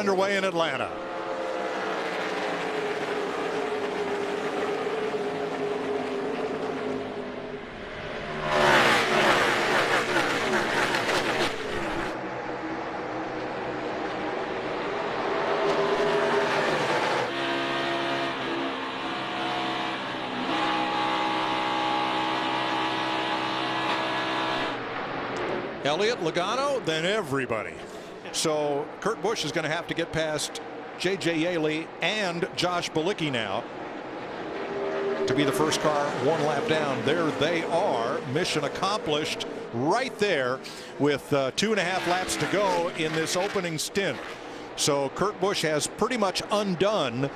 underway in Atlanta. Elliott, Logano, then everybody. So Kurt Busch is going to have to get past J.J. Yaley and Josh Bilicki now to be the first car one lap down. There they are. Mission accomplished right there with 2.5 laps to go in this opening stint. So Kurt Busch has pretty much undone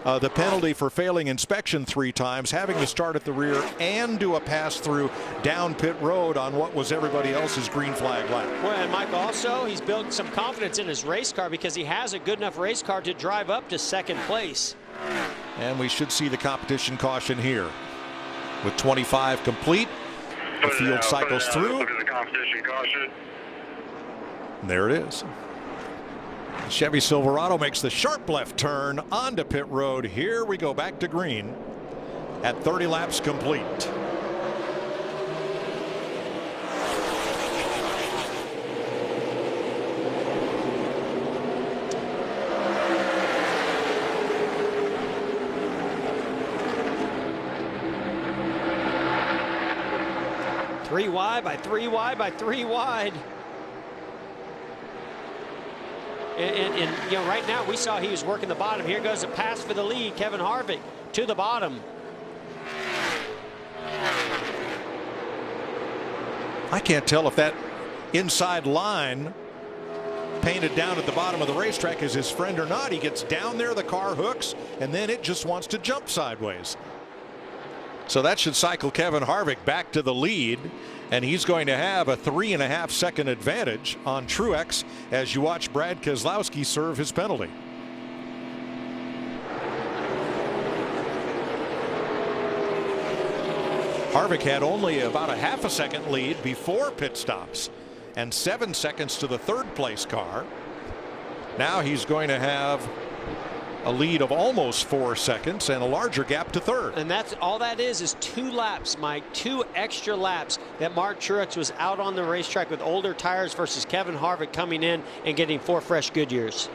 the penalty for failing inspection 3 times, having to start at the rear and do a pass through down pit road on what was everybody else's green flag lap. Well, and Mike, also he's built some confidence in his race car because he has a good enough race car to drive up to second place. And we should see the competition caution here with 25 complete. The field cycles through. Look at the competition caution. There it is. Chevy Silverado makes the sharp left turn onto pit road. Here we go back to green at 30 laps complete. Three wide by 3 wide by 3 wide. And you know, right now we saw he was working the bottom. Here goes a pass for the lead. Kevin Harvick to the bottom. I can't tell if that inside line painted down at the bottom of the racetrack is his friend or not. He gets down there, the car hooks, and then it just wants to jump sideways. So that should cycle Kevin Harvick back to the lead, and he's going to have a 3.5 second advantage on Truex as you watch Brad Keselowski serve his penalty. Harvick had only about a 1/2 second lead before pit stops and 7 seconds to the third place car. Now he's going to have a lead of almost 4 seconds and a larger gap to third. And that's all that is 2 laps, Mike. 2 extra laps that Mark Truex was out on the racetrack with older tires versus Kevin Harvick coming in and getting 4 fresh Goodyears.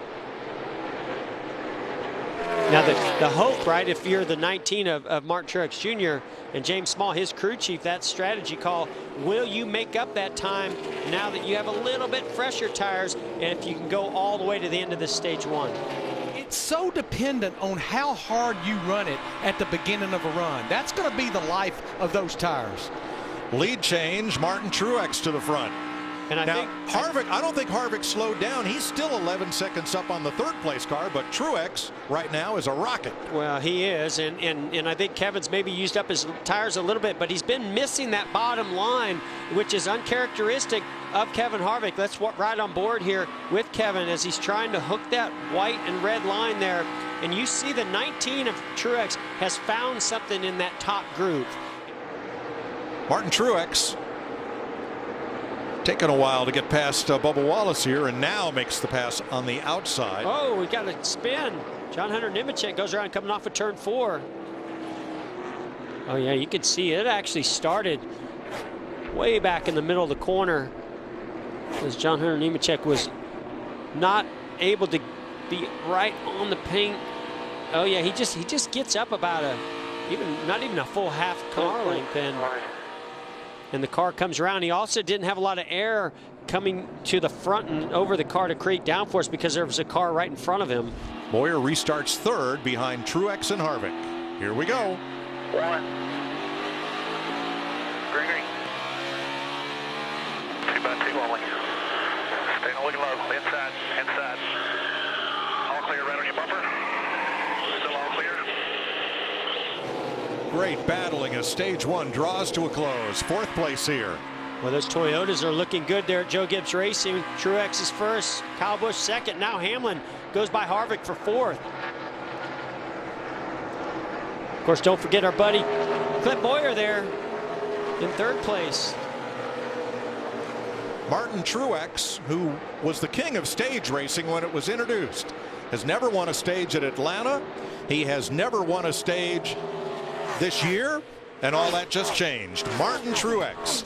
Now the hope, right, if you're the 19 of Mark Truex Jr. and James Small, his crew chief, that strategy call, will you make up that time now that you have a little bit fresher tires and if you can go all the way to the end of this stage 1? It's so dependent on how hard you run it at the beginning of a run. That's going to be the life of those tires. Lead change, Martin Truex to the front. And I think Harvick, I don't think Harvick slowed down. He's still 11 seconds up on the third place car, but Truex right now is a rocket. Well, he is, and I think Kevin's maybe used up his tires a little bit, but he's been missing that bottom line, which is uncharacteristic of Kevin Harvick. Let's ride on board here with Kevin as he's trying to hook that white and red line there. And you see the 19 of Truex has found something in that top groove. Martin Truex taking a while to get past Bubba Wallace here, and now makes the pass on the outside. Oh, we got a spin. John Hunter Nemechek goes around coming off of turn 4. Oh yeah, you can see it actually started way back in the middle of the corner as John Hunter Nemechek was not able to be right on the paint. Oh yeah, he just gets up about not even a full half car length, and the car comes around. He also didn't have a lot of air coming to the front and over the car to create downforce because there was a car right in front of him. Moyer restarts third behind Truex and Harvick. Here we go. 1. Green, green. 2 by 2 only. Stay on looking low. Inside. All clear right on your bumper. Still all clear. Great battling as stage 1 draws to a close. 4th place here. Well, those Toyotas are looking good there at Joe Gibbs Racing. Truex is first, Kyle Busch second. Now Hamlin goes by Harvick for 4th. Of course, don't forget our buddy Clint Boyer there in 3rd place. Martin Truex, who was the king of stage racing when it was introduced, has never won a stage at Atlanta. He has never won a stage this year, and all that just changed. Martin Truex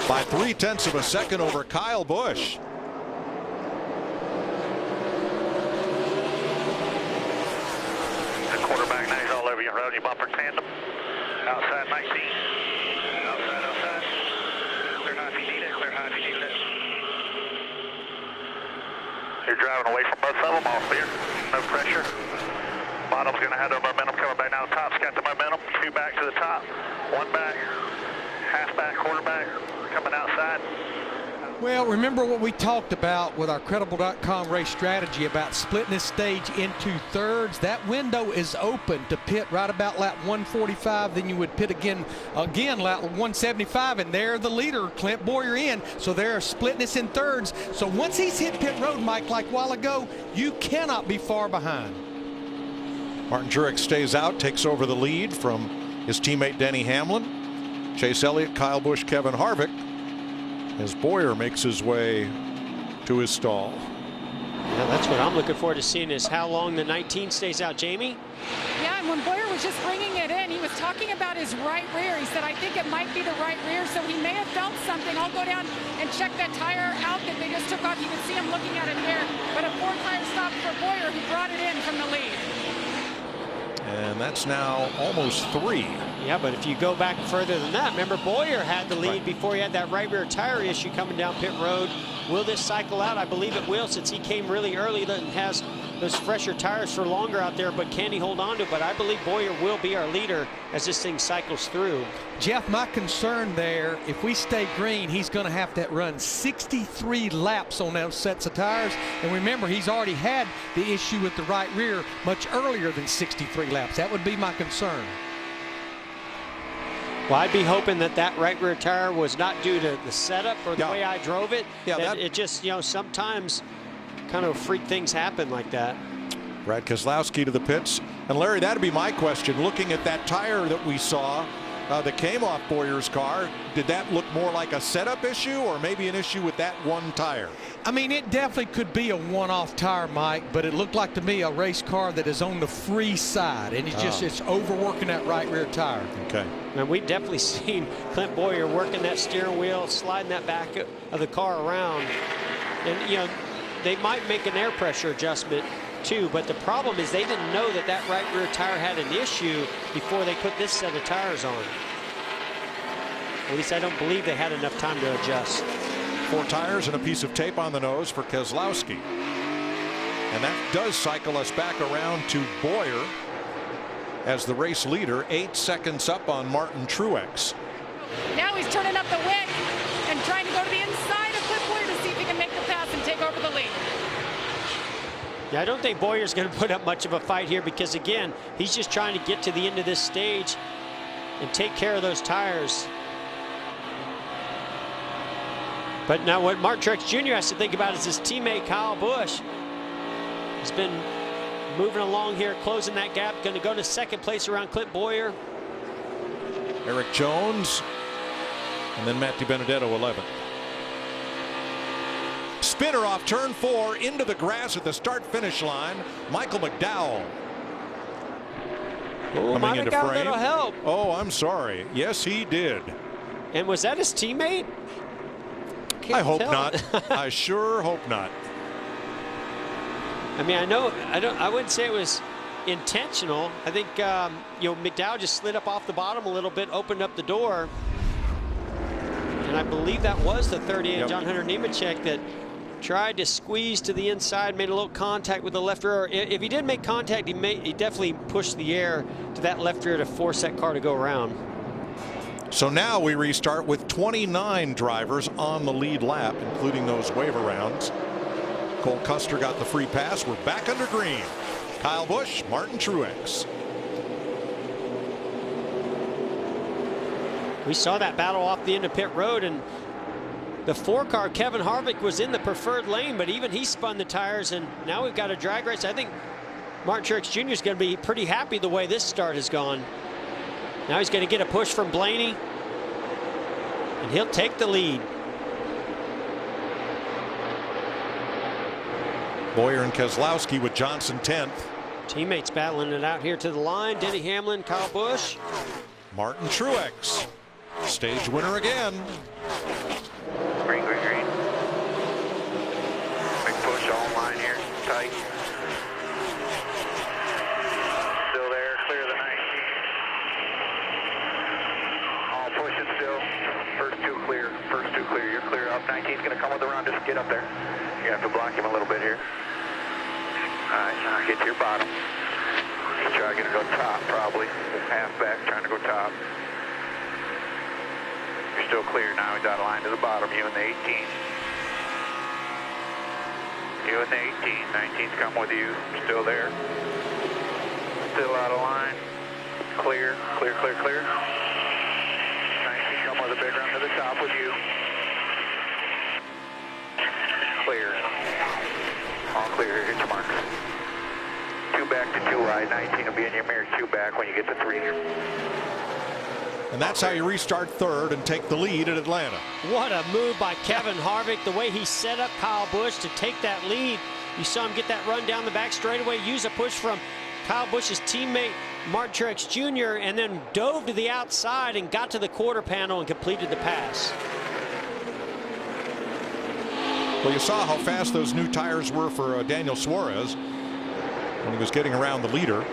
by 0.3 of a second over Kyle Busch. The quarterback now, he's all over you. Around your bumper tandem. Outside 19. Outside. Clear high if you need it. Clear high if you need it. You're driving away from both of them. All clear. No pressure. Bottom's going to have the momentum coming back now. Top's got the momentum. 2 back to the top. 1 back. Half back. Quarterback. Coming outside. Well, remember what we talked about with our Credible.com race strategy about splitting this stage into thirds. That window is open to pit right about lap 145. Then you would pit again lap 175, and they're the leader, Clint Boyer, in. So they're splitting this in thirds. So once he's hit pit road, Mike, like a while ago, you cannot be far behind. Martin Truex stays out, takes over the lead from his teammate Denny Hamlin. Chase Elliott, Kyle Busch, Kevin Harvick, as Boyer makes his way to his stall. Yeah, that's what I'm looking forward to seeing, is how long the 19 stays out. Jamie? Yeah, and when Boyer was just bringing it in, he was talking about his right rear. He said, I think it might be the right rear, so he may have felt something. I'll go down and check that tire out that they just took off. You can see him looking at it here. But a 4-tire stop for Boyer, who brought it in from the lead. And that's now almost 3. Yeah, but if you go back further than that, remember Boyer had the lead before he had that right rear tire issue coming down pit road. Will this cycle out? I believe it will, since he came really early and has those fresher tires for longer out there, but can he hold on to it? But I believe Boyer will be our leader as this thing cycles through. Jeff, my concern there, if we stay green, he's going to have to run 63 laps on those sets of tires. And remember, he's already had the issue with the right rear much earlier than 63 laps. That would be my concern. Well, I'd be hoping that that right rear tire was not due to the setup or the way I drove it. Yeah, that it just, you know, sometimes kind of freak things happen like that. Brad Keselowski to the pits. And Larry, that'd be my question. Looking at that tire that we saw that came off Boyer's car, did that look more like a setup issue or maybe an issue with that one tire? I mean, it definitely could be a one-off tire, Mike, but it looked like to me a race car that is on the free side, and it's overworking that right rear tire. Okay. And we've definitely seen Clint Boyer working that steering wheel, sliding that back of the car around. And, you know, they might make an air pressure adjustment too, but the problem is they didn't know that that right rear tire had an issue before they put this set of tires on. At least I don't believe they had enough time to adjust. 4 tires and a piece of tape on the nose for Keselowski. And that does cycle us back around to Boyer as the race leader, 8 seconds up on Martin Truex. Now he's turning up the wick and trying to go to the inside of Clint Boyer to see if he can make the pass and take over the lead. Yeah, I don't think Boyer's going to put up much of a fight here because, again, he's just trying to get to the end of this stage and take care of those tires. But now what Martin Truex Jr. has to think about is his teammate Kyle Busch. He's been moving along here, closing that gap, going to go to second place around Clint Boyer. Eric Jones, and then Matt DiBenedetto 11th. Spinner off turn 4 into the grass at the start-finish line. Michael McDowell coming into frame. That'll help. Oh, I'm sorry. Yes, he did. And was that his teammate? I hope not. I sure hope not. I mean, I wouldn't say it was intentional. I think you know, McDowell just slid up off the bottom a little bit, opened up the door, and I believe that was the 38 John Hunter Nemechek that tried to squeeze to the inside, made a little contact with the left rear. If he did make contact, he definitely pushed the air to that left rear to force that car to go around. So now we restart with 29 drivers on the lead lap, including those waiver rounds. Cole Custer got the free pass. We're back under green. Kyle Busch, Martin Truex. We saw that battle off the end of pit road, and the 4-car Kevin Harvick was in the preferred lane, but even he spun the tires, and now we've got a drag race. I think Martin Truex Jr. is going to be pretty happy the way this start has gone. Now he's going to get a push from Blaney, and he'll take the lead. Boyer and Keselowski with Johnson 10th. Teammates battling it out here to the line. Denny Hamlin, Kyle Busch. Martin Truex, stage winner again. Green, green, green. Big push all in line here, tight. Still there, clear of the 19. All pushing still. First two clear, first two clear. You're clear up. 19's going to come with the run, just get up there. You have to block him a little bit here. All right, now get to your bottom. He's trying to go top, probably. Half back, trying to go top. You're still clear now. He's out of line to the bottom. You and the 18. You and the 18. 19's come with you. Still there. Still out of line. Clear, clear, clear, clear. 19 come with a big run to the top with you. Clear. All clear. Hit your mark. 2 back to 2 wide. 19 will be in your mirror. 2 back when you get to 3. And that's how you restart third and take the lead at Atlanta. What a move by Kevin Harvick. The way he set up Kyle Busch to take that lead. You saw him get that run down the back straightaway, use a push from Kyle Busch's teammate Martin Truex Jr. and then dove to the outside and got to the quarter panel and completed the pass. Well, you saw how fast those new tires were for Daniel Suarez when he was getting around the leader.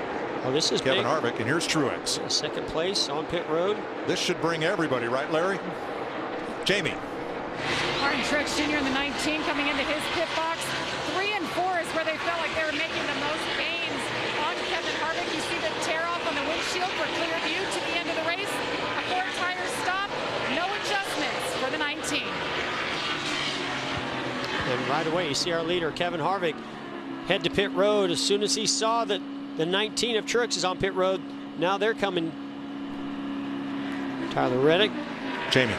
Oh, this is Kevin big. Harvick, and here's Truex. Second place on pit road. This should bring everybody, right, Larry? Jamie. Martin Truex Jr. in the 19 coming into his pit box. 3 and 4 is where they felt like they were making the most gains on Kevin Harvick. You see the tear off on the windshield for clear view to the end of the race. A 4-tire stop, no adjustments for the 19. And right away, you see our leader, Kevin Harvick, head to pit road as soon as he saw that the 19 of Truex is on pit road. Now they're coming. Tyler Reddick. Jamie.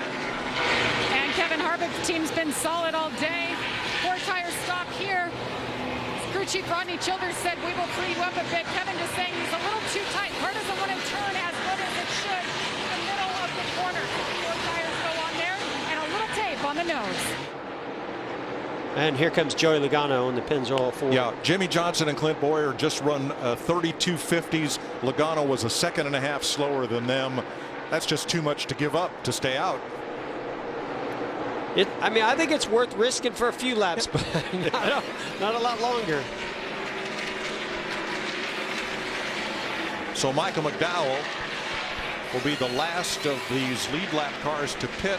And Kevin Harvick's team's been solid all day. 4-tire stop here. Crew Chief Rodney Childers said, we will free you up a bit. Kevin just saying he's a little too tight. Car doesn't want to turn as good as it should in the middle of the corner. 4 tires go on there and a little tape on the nose. And here comes Joey Logano in the Pennzoil 4. Yeah, Jimmy Johnson and Clint Boyer just run 32.50s. Logano was a 1.5 seconds slower than them. That's just too much to give up to stay out. I mean, I think it's worth risking for a few laps, but not a lot longer. So Michael McDowell will be the last of these lead lap cars to pit.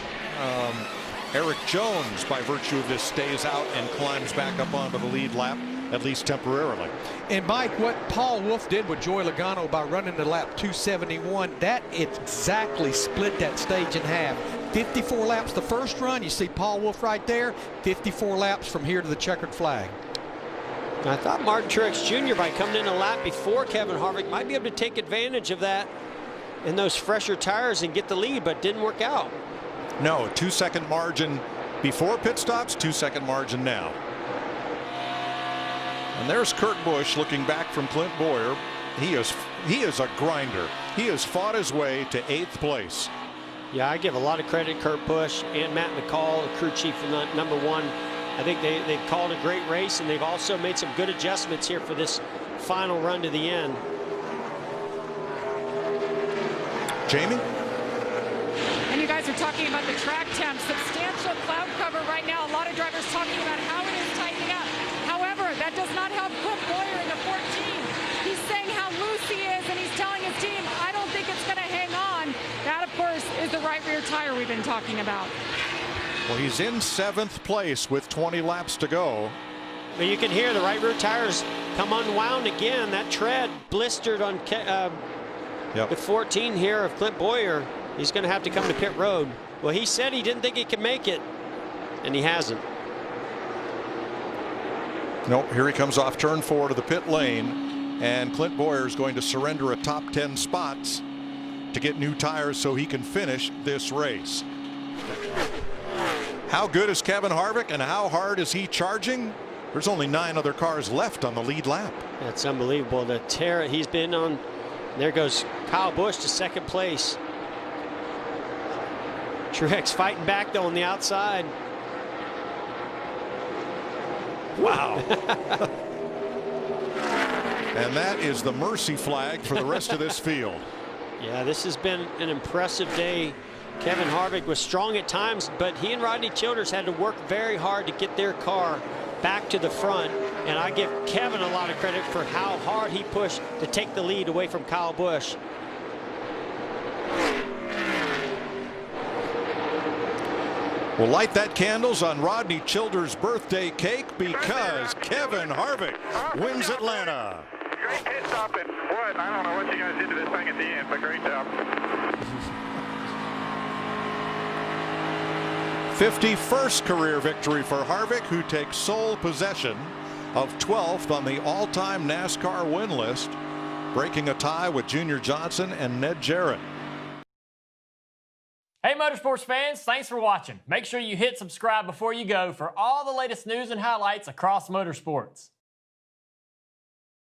Eric Jones, by virtue of this, stays out and climbs back up onto the lead lap, at least temporarily. And Mike, what Paul Wolfe did with Joey Logano by running the lap 271, that exactly split that stage in half. 54 laps the first run. You see Paul Wolfe right there. 54 laps from here to the checkered flag. I thought Martin Truex Jr. by coming in a lap before Kevin Harvick might be able to take advantage of that in those fresher tires and get the lead, but didn't work out. No, 2-second margin before pit stops, 2-second margin now. And there's Kurt Busch looking back from Clint Boyer. He is a grinder. He has fought his way to 8th place. Yeah, I give a lot of credit to Kurt Busch and Matt McCall, the crew chief for number 1. I think they've called a great race, and they've also made some good adjustments here for this final run to the end. Jamie? And you guys are talking about the track temps. Substantial cloud cover right now. A lot of drivers talking about how it is tightening up. However, that does not help Clint Boyer in the 14. He's saying how loose he is, and he's telling his team, I don't think it's going to hang on. That, of course, is the right rear tire we've been talking about. Well, he's in 7th place with 20 laps to go. But you can hear the right rear tires come unwound again. That tread blistered on the 14 here of Clint Boyer. He's going to have to come to pit road. Well, he said he didn't think he could make it, and he hasn't. Nope, here he comes off turn 4 to the pit lane, and Clint Boyer is going to surrender a top 10 spots to get new tires so he can finish this race. How good is Kevin Harvick, and how hard is he charging? There's only 9 other cars left on the lead lap. That's unbelievable. The tear he's been on. There goes Kyle Busch to 2nd place. Truex fighting back though on the outside. Wow. And that is the mercy flag for the rest of this field. Yeah, this has been an impressive day. Kevin Harvick was strong at times, but he and Rodney Childers had to work very hard to get their car back to the front. And I give Kevin a lot of credit for how hard he pushed to take the lead away from Kyle Busch. We'll light that candles on Rodney Childers' birthday cake because Kevin Harvick wins Atlanta. Great pit stop and what? I don't know what you guys did to this thing at the end, but great job. 51st career victory for Harvick, who takes sole possession of 12th on the all-time NASCAR win list, breaking a tie with Junior Johnson and Ned Jarrett. Hey Motorsports fans, thanks for watching. Make sure you hit subscribe before you go for all the latest news and highlights across motorsports.